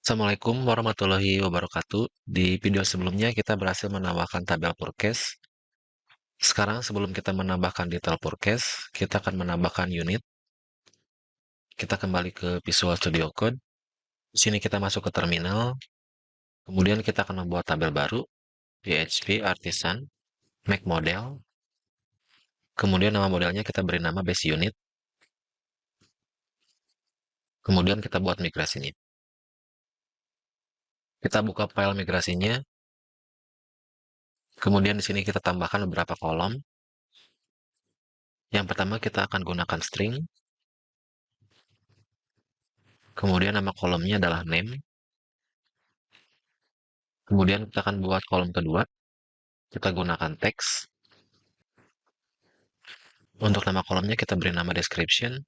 Assalamualaikum warahmatullahi wabarakatuh. Di video sebelumnya kita berhasil menambahkan tabel forecast. Sekarang sebelum kita menambahkan detail forecast, kita akan menambahkan unit. Kita kembali ke Visual Studio Code. Di sini kita masuk ke terminal. Kemudian kita akan membuat tabel baru, PHP Artisan, Make Model. Kemudian nama modelnya kita beri nama Base Unit. Kemudian kita buat migrasinya. Kita buka file migrasinya. Kemudian di sini kita tambahkan beberapa kolom. Yang pertama kita akan gunakan string. Kemudian nama kolomnya adalah name. Kemudian kita akan buat kolom kedua. Kita gunakan teks. Untuk nama kolomnya kita beri nama description.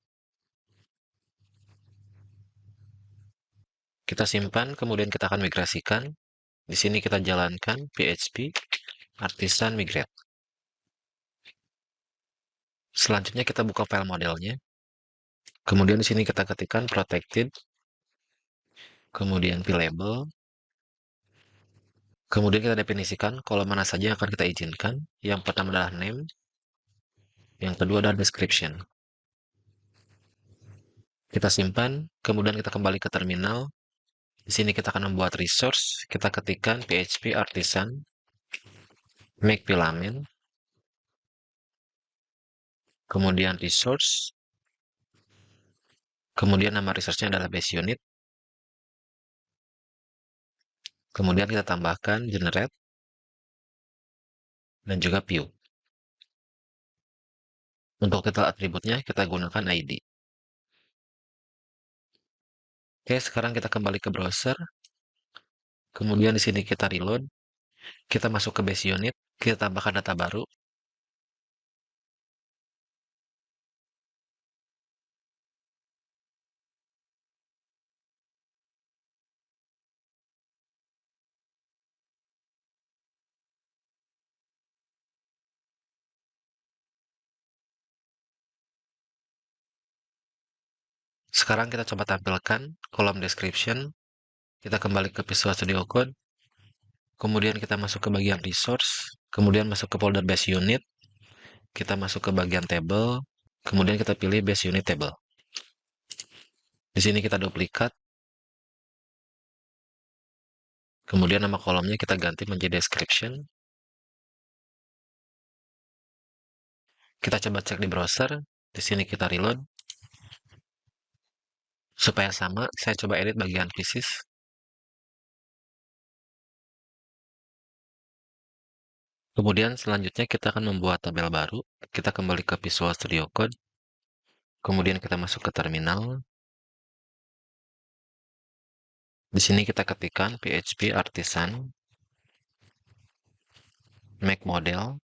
Kita simpan, kemudian kita akan migrasikan. Di sini kita jalankan PHP Artisan Migrate. Selanjutnya kita buka file modelnya. Kemudian di sini kita ketikkan protected. Kemudian label. Kemudian kita definisikan kolom mana saja yang akan kita izinkan. Yang pertama adalah name. Yang kedua adalah description. Kita simpan, kemudian kita kembali ke terminal. Di sini kita akan membuat resource. Kita ketikkan PHP Artisan Make Filament. Kemudian resource. Kemudian nama resource-nya adalah base unit. Kemudian kita tambahkan generate dan juga view. Untuk detail atributnya kita gunakan ID. Oke, sekarang kita kembali ke browser. Kemudian di sini kita reload. Kita masuk ke base unit. Kita tambahkan data baru. Sekarang kita coba tampilkan kolom description. Kita kembali ke Visual Studio Code. Kemudian kita masuk ke bagian resource. Kemudian masuk ke folder base unit. Kita masuk ke bagian table. Kemudian kita pilih base unit table. Di sini kita duplikat. Kemudian nama kolomnya kita ganti menjadi description. Kita coba cek di browser. Di sini kita reload. Supaya sama, saya coba edit bagian pieces. Kemudian selanjutnya kita akan membuat tabel baru. Kita kembali ke Visual Studio Code. Kemudian kita masuk ke terminal. Di sini kita ketikkan PHP Artisan Make Model.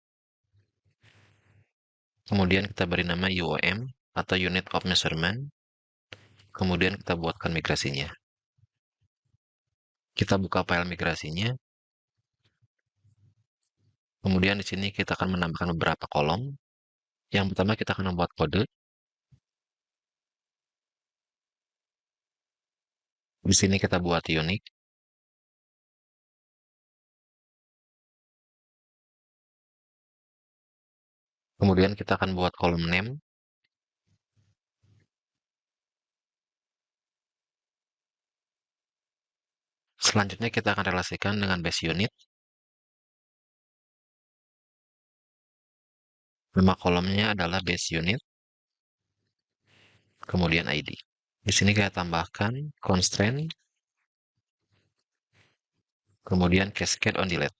Kemudian kita beri nama UOM atau Unit of Measurement. Kemudian kita buatkan migrasinya. Kita buka file migrasinya. Kemudian di sini kita akan menambahkan beberapa kolom. Yang pertama kita akan membuat kode. Di sini kita buat unique. Kemudian kita akan buat kolom name. Selanjutnya kita akan relasikan dengan base unit. Nama kolomnya adalah base unit. Kemudian ID. Di sini kita tambahkan constraint. Kemudian cascade on delete.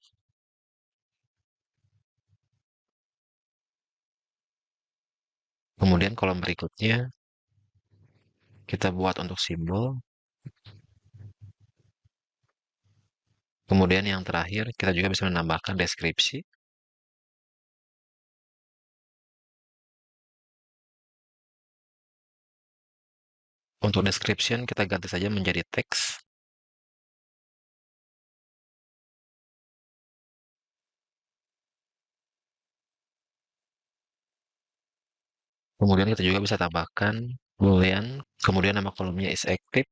Kemudian kolom berikutnya kita buat untuk simbol. Kemudian yang terakhir kita juga bisa menambahkan deskripsi. Untuk description kita ganti saja menjadi teks. Kemudian kita juga bisa tambahkan boolean. Kemudian nama kolomnya is active.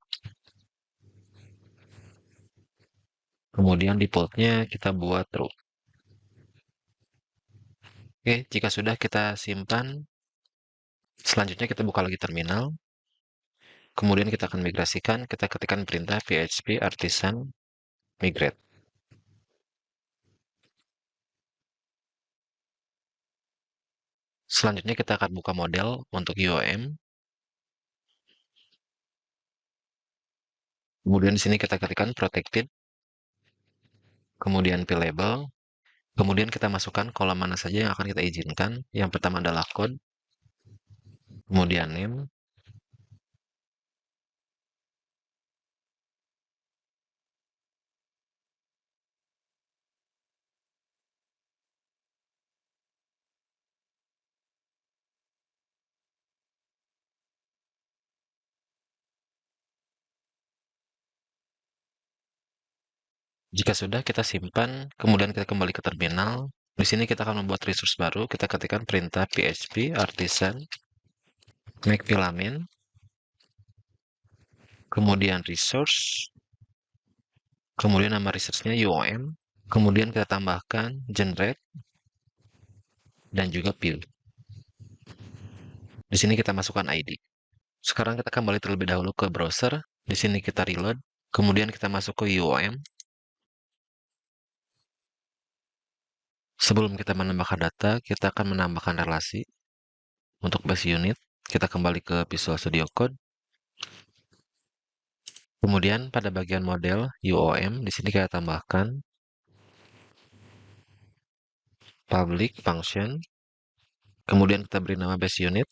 Kemudian defaultnya kita buat true. Oke, jika sudah kita simpan, selanjutnya kita buka lagi terminal. Kemudian kita akan migrasikan, kita ketikkan perintah php artisan migrate. Selanjutnya kita akan buka model untuk UOM. Kemudian di sini kita ketikkan protected, kemudian label, kemudian kita masukkan kolom mana saja yang akan kita izinkan. Yang pertama adalah code, kemudian name, jika sudah kita simpan, kemudian kita kembali ke terminal. Di sini kita akan membuat resource baru, kita ketikkan perintah php artisan make filament, kemudian resource, kemudian nama resource-nya UOM, kemudian kita tambahkan generate, dan juga view. Di sini kita masukkan ID. Sekarang kita kembali terlebih dahulu ke browser. Di sini kita reload, kemudian kita masuk ke UOM. Sebelum kita menambahkan data, kita akan menambahkan relasi. Untuk base unit, kita kembali ke Visual Studio Code. Kemudian pada bagian model UOM, di sini kita tambahkan public function. Kemudian kita beri nama base unit.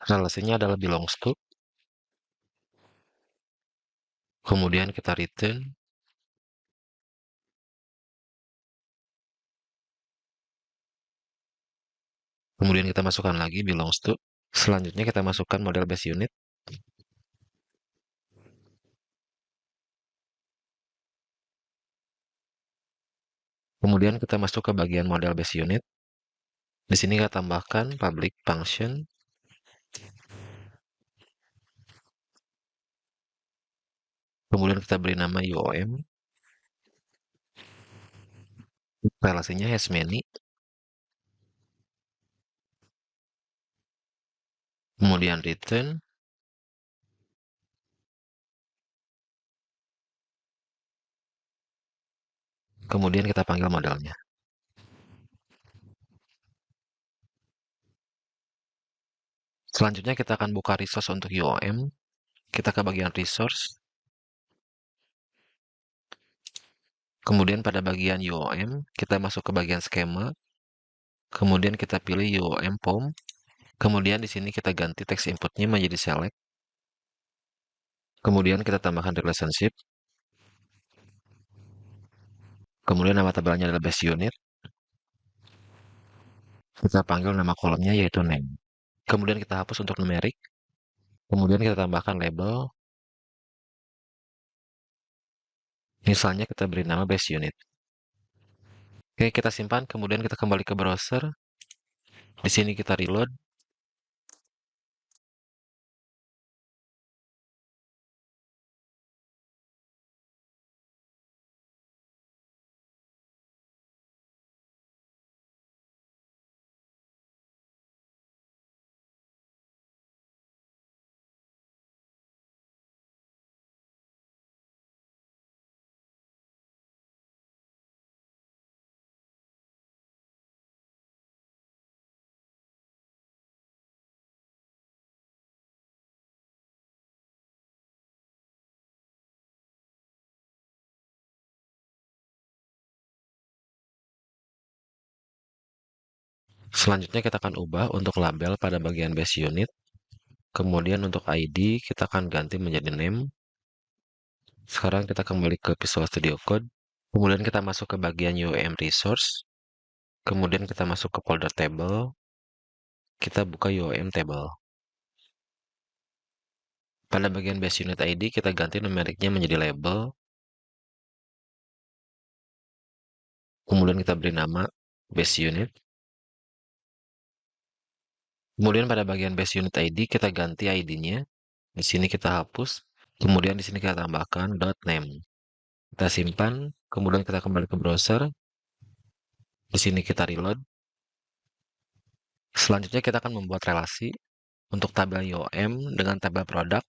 Relasinya adalah belongs to. Kemudian kita return. Kemudian kita masukkan lagi belongs to. Selanjutnya kita masukkan model base unit. Kemudian kita masuk ke bagian model base unit. Di sini kita tambahkan public function. Kemudian kita beri nama UOM. Relasinya has many. Kemudian return. Kemudian kita panggil modelnya. Selanjutnya kita akan buka resource untuk UOM. Kita ke bagian resource. Kemudian pada bagian UOM, kita masuk ke bagian skema. Kemudian kita pilih UOM POM. Kemudian di sini kita ganti teks inputnya menjadi select. Kemudian kita tambahkan relationship. Kemudian nama tabelnya adalah base unit. Kita panggil nama kolomnya yaitu name. Kemudian kita hapus untuk numerik. Kemudian kita tambahkan label. Misalnya kita beri nama base unit. Oke, kita simpan. Kemudian kita kembali ke browser. Di sini kita reload. Selanjutnya kita akan ubah untuk label pada bagian base unit. Kemudian untuk ID kita akan ganti menjadi name. Sekarang kita kembali ke Visual Studio Code. Kemudian kita masuk ke bagian UOM Resource. Kemudian kita masuk ke folder table. Kita buka UOM Table. Pada bagian base unit ID kita ganti numeriknya menjadi label. Kemudian kita beri nama base unit. Kemudian pada bagian base unit ID kita ganti ID-nya. Di sini kita hapus, kemudian di sini kita tambahkan .name. Kita simpan, kemudian kita kembali ke browser. Di sini kita reload. Selanjutnya kita akan membuat relasi untuk tabel IOM dengan tabel produk.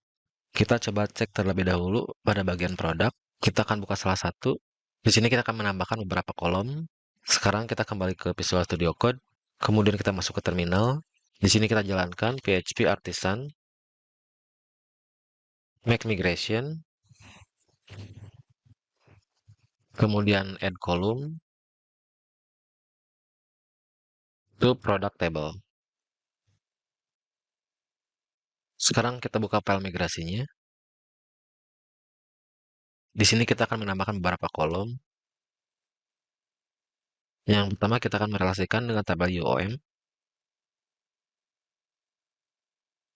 Kita coba cek terlebih dahulu pada bagian produk. Kita akan buka salah satu. Di sini kita akan menambahkan beberapa kolom. Sekarang kita kembali ke Visual Studio Code. Kemudian kita masuk ke terminal. Di sini kita jalankan PHP Artisan, Make Migration, kemudian Add Column to Product Table. Sekarang kita buka file migrasinya. Di sini kita akan menambahkan beberapa kolom. Yang pertama kita akan merelasikan dengan tabel UOM.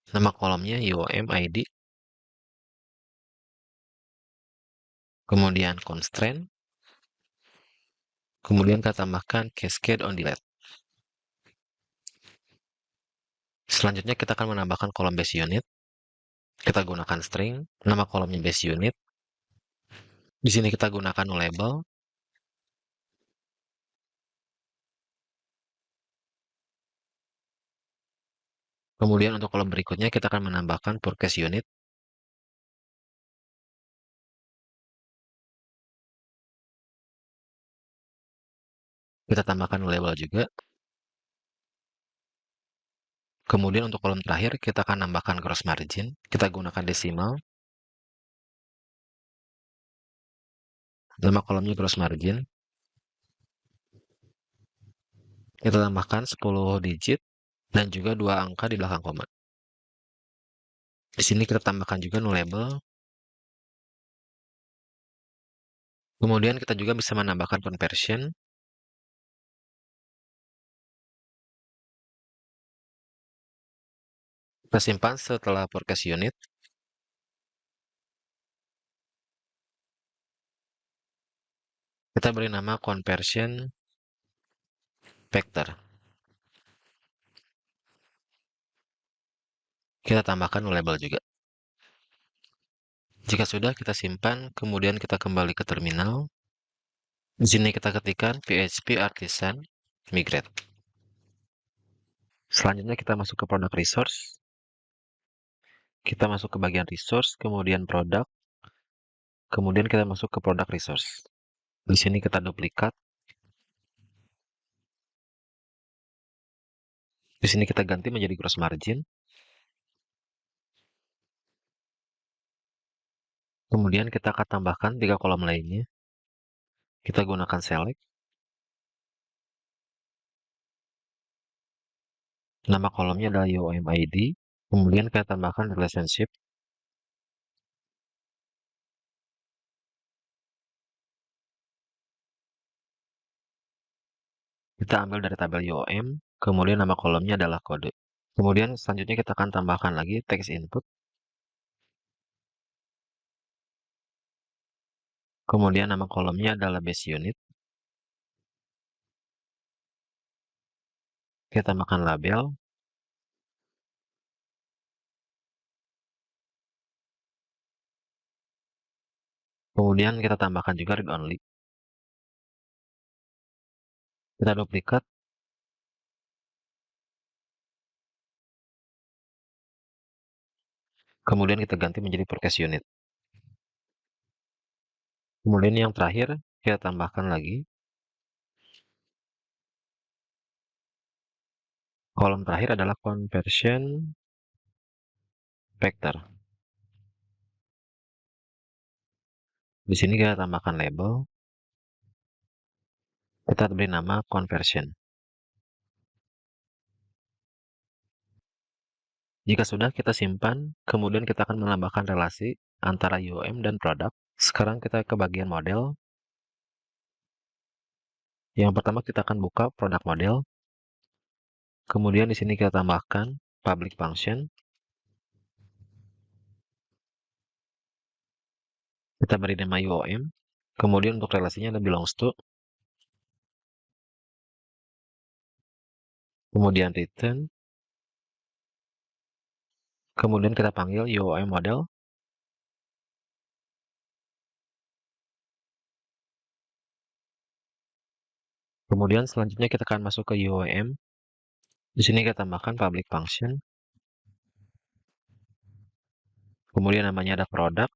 Nama kolomnya UOM ID. Kemudian constraint. Kemudian kita tambahkan cascade on delete. Selanjutnya kita akan menambahkan kolom base unit. Kita gunakan string, nama kolomnya base unit. Di sini kita gunakan nullable. Kemudian untuk kolom berikutnya kita akan menambahkan purchase unit. Kita tambahkan nullable juga. Kemudian untuk kolom terakhir kita akan nambahkan gross margin. Kita gunakan desimal. Nama kolomnya gross margin. Kita tambahkan 10 digit dan juga 2 angka di belakang koma. Di sini kita tambahkan juga nullable. Kemudian kita juga bisa menambahkan conversion. Kita simpan setelah purchase unit. Kita beri nama conversion vector. Kita tambahkan nullable juga. Jika sudah, kita simpan, kemudian kita kembali ke terminal. Di sini kita ketikkan PHP Artisan Migrate. Selanjutnya kita masuk ke product resource. Kita masuk ke bagian resource, kemudian produk, kemudian kita masuk ke product resource. Di sini kita duplikat. Di sini kita ganti menjadi gross margin. Kemudian kita akan tambahkan 3 kolom lainnya. Kita gunakan select. Nama kolomnya adalah UMID. Kemudian kita tambahkan relationship. Kita ambil dari tabel UOM. Kemudian nama kolomnya adalah kode. Kemudian selanjutnya kita akan tambahkan lagi text input. Kemudian nama kolomnya adalah base unit. Kita tambahkan label. Kemudian kita tambahkan juga read only. Kita duplikat. Kemudian kita ganti menjadi purchase unit. Kemudian yang terakhir, kita tambahkan lagi. Kolom terakhir adalah conversion vector. Di sini kita tambahkan label. Kita beri nama conversion. Jika sudah, kita simpan. Kemudian kita akan menambahkan relasi antara UOM dan produk. Sekarang kita ke bagian model. Yang pertama kita akan buka produk model. Kemudian di sini kita tambahkan public function. Kita beri nama UOM. Kemudian untuk relasinya ada belongs to. Kemudian return. Kemudian kita panggil UOM model. Kemudian selanjutnya kita akan masuk ke UOM. Di sini kita tambahkan public function. Kemudian namanya ada product.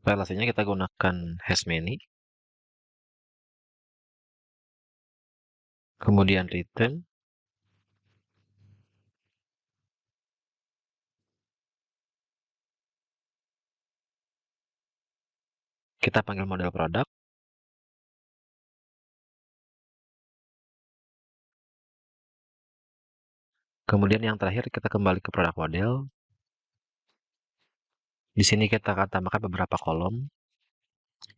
Relasinya kita gunakan has many. Kemudian return. Kita panggil model produk. Kemudian yang terakhir kita kembali ke produk model. Di sini kita akan tambahkan beberapa kolom.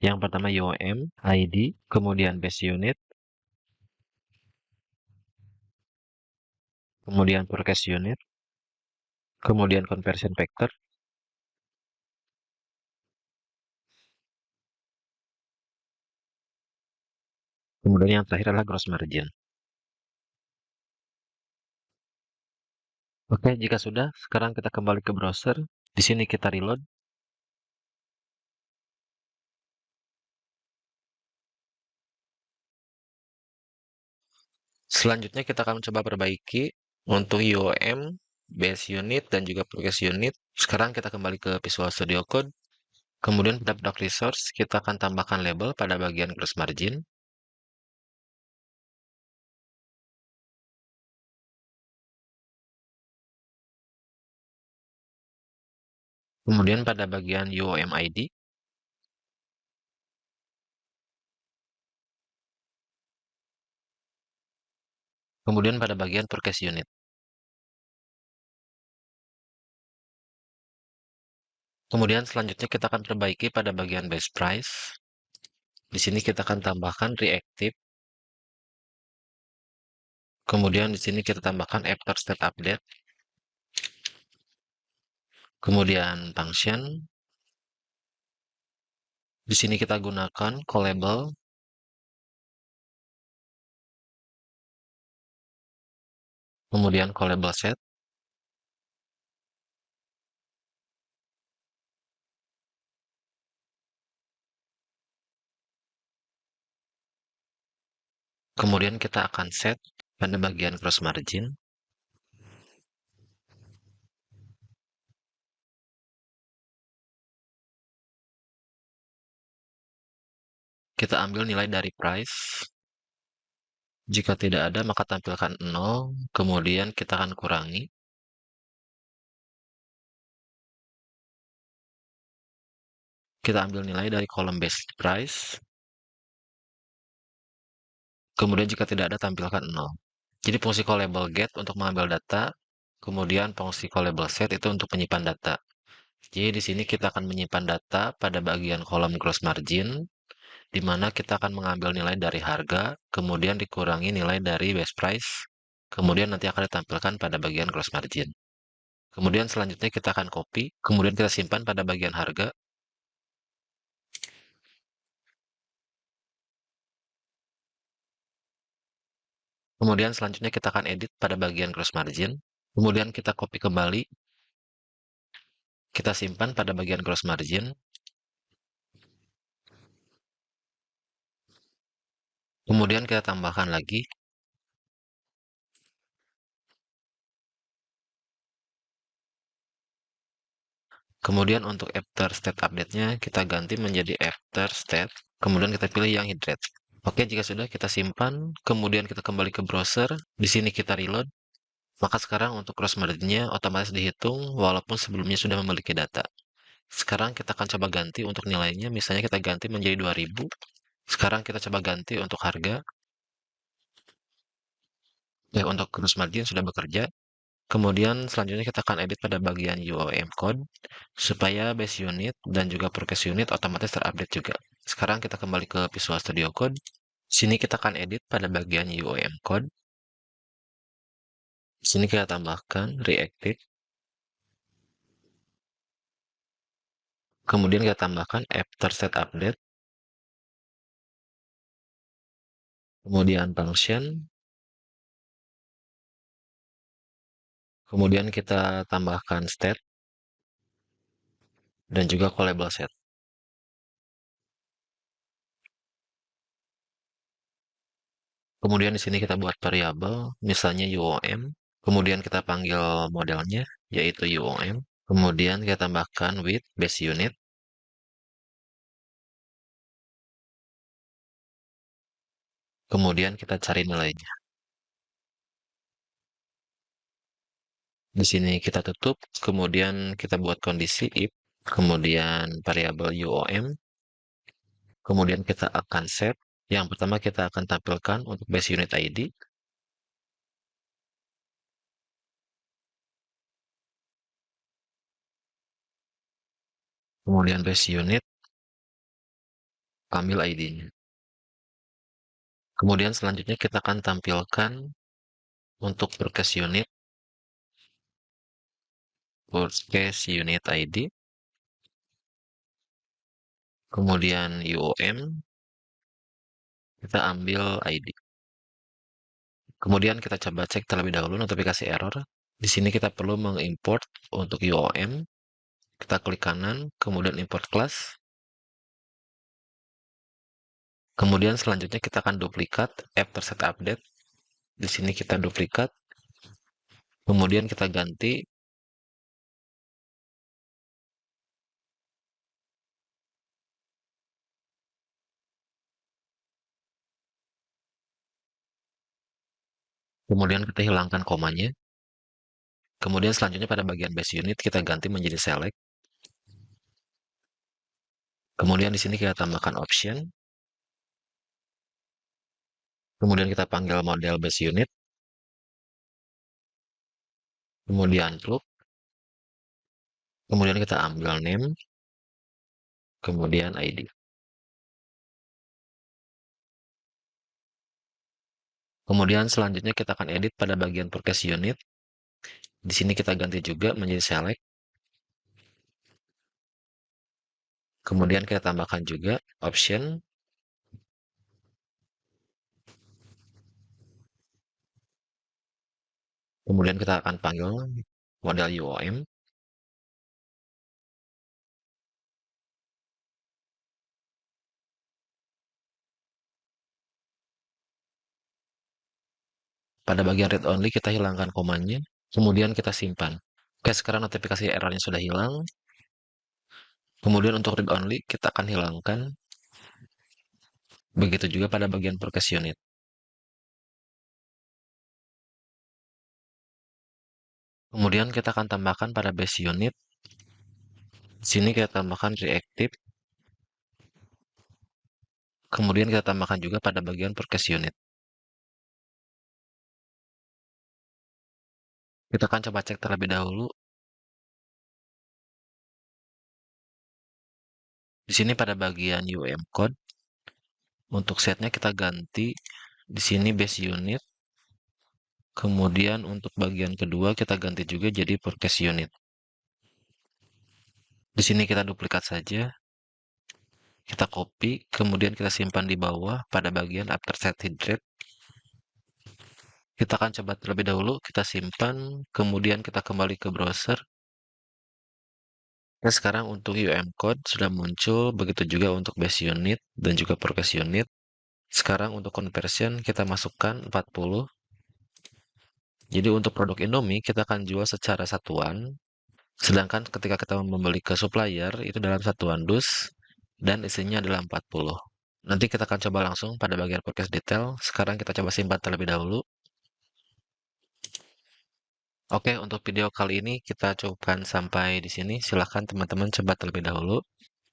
Yang pertama UOM, ID, kemudian base unit, kemudian forecast unit, kemudian conversion factor, kemudian yang terakhir adalah gross margin. Oke, jika sudah, sekarang kita kembali ke browser. Di sini kita reload. Selanjutnya kita akan coba perbaiki untuk UOM, base unit, dan juga forecast unit. Sekarang kita kembali ke Visual Studio Code. Kemudian pada product resource, kita akan tambahkan label pada bagian gross margin. Kemudian pada bagian UOM ID, kemudian pada bagian forecast unit. Kemudian selanjutnya kita akan perbaiki pada bagian base price. Di sini kita akan tambahkan reactive. Kemudian di sini kita tambahkan after state update. Kemudian function. Di sini kita gunakan callable. Kemudian callable set. Kemudian kita akan set pada bagian gross margin. Kita ambil nilai dari price. Jika tidak ada, maka tampilkan 0. Kemudian kita akan kurangi. Kita ambil nilai dari kolom base price. Kemudian jika tidak ada, tampilkan 0. Jadi fungsi callable get untuk mengambil data. Kemudian fungsi callable set itu untuk menyimpan data. Jadi di sini kita akan menyimpan data pada bagian kolom gross margin, di mana kita akan mengambil nilai dari harga, kemudian dikurangi nilai dari base price, kemudian nanti akan ditampilkan pada bagian gross margin. Kemudian selanjutnya kita akan copy, kemudian kita simpan pada bagian harga. Kemudian selanjutnya kita akan edit pada bagian gross margin. Kemudian kita copy kembali, kita simpan pada bagian gross margin. Kemudian kita tambahkan lagi. Kemudian untuk after state update-nya kita ganti menjadi after state. Kemudian kita pilih yang hydrate. Oke, jika sudah kita simpan, kemudian kita kembali ke browser. Di sini kita reload. Maka sekarang untuk gross margin-nya otomatis dihitung walaupun sebelumnya sudah memiliki data. Sekarang kita akan coba ganti untuk nilainya. Misalnya kita ganti menjadi 2000. Sekarang kita coba ganti untuk harga. Ya, untuk gross margin sudah bekerja. Kemudian selanjutnya kita akan edit pada bagian UOM code supaya base unit dan juga forecast unit otomatis terupdate juga. Sekarang kita kembali ke Visual Studio Code. Sini kita akan edit pada bagian UOM code. Sini kita tambahkan reactive. Kemudian kita tambahkan after state update. Kemudian function. Kemudian kita tambahkan state dan juga callable set. Kemudian di sini kita buat variabel, misalnya UOM. Kemudian kita panggil modelnya, yaitu UOM. Kemudian kita tambahkan with base unit. Kemudian kita cari nilainya. Di sini kita tutup, kemudian kita buat kondisi if, kemudian variabel UOM, kemudian kita akan set. Yang pertama kita akan tampilkan untuk base unit ID, kemudian base unit, ambil ID-nya. Kemudian selanjutnya kita akan tampilkan untuk forecast unit ID, kemudian UOM, kita ambil ID. Kemudian kita coba cek terlebih dahulu notifikasi error. Di sini kita perlu mengimport untuk UOM. Kita klik kanan, kemudian import class. Kemudian selanjutnya kita akan duplikat after set update. Di sini kita duplikat. Kemudian kita ganti. Kemudian kita hilangkan komanya. Kemudian selanjutnya pada bagian base unit kita ganti menjadi select. Kemudian di sini kita tambahkan option. Kemudian kita panggil model base unit. Kemudian true. Kemudian kita ambil name. Kemudian ID. Kemudian selanjutnya kita akan edit pada bagian forecast unit. Di sini kita ganti juga menjadi select. Kemudian kita tambahkan juga option. Kemudian kita akan panggil model UOM. Pada bagian read only kita hilangkan komanya. Kemudian kita simpan. Oke, sekarang notifikasi errornya sudah hilang. Kemudian untuk read only kita akan hilangkan. Begitu juga pada bagian forecast unit. Kemudian kita akan tambahkan pada base unit. Di sini kita tambahkan reactive. Kemudian kita tambahkan juga pada bagian forecast unit. Kita akan coba cek terlebih dahulu. Di sini pada bagian UM code, untuk setnya kita ganti. Di sini base unit. Kemudian untuk bagian kedua kita ganti juga jadi forecast unit. Di sini kita duplikat saja. Kita copy, kemudian kita simpan di bawah pada bagian after set head rate. Kita akan coba terlebih dahulu, kita simpan, kemudian kita kembali ke browser. Nah, sekarang untuk UM code sudah muncul, begitu juga untuk base unit dan juga forecast unit. Sekarang untuk conversion kita masukkan 40. Jadi untuk produk Indomie kita akan jual secara satuan. Sedangkan ketika kita membeli ke supplier itu dalam satuan dus dan isinya adalah 40. Nanti kita akan coba langsung pada bagian podcast detail. Sekarang kita coba simpan terlebih dahulu. Oke, untuk video kali ini kita cukupkan sampai di sini. Silahkan teman-teman coba terlebih dahulu.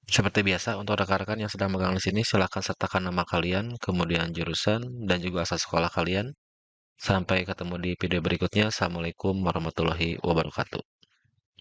Seperti biasa, untuk rekan-rekan yang sedang megang di sini, silahkan sertakan nama kalian, kemudian jurusan, dan juga asal sekolah kalian. Sampai ketemu di video berikutnya. Assalamualaikum warahmatullahi wabarakatuh.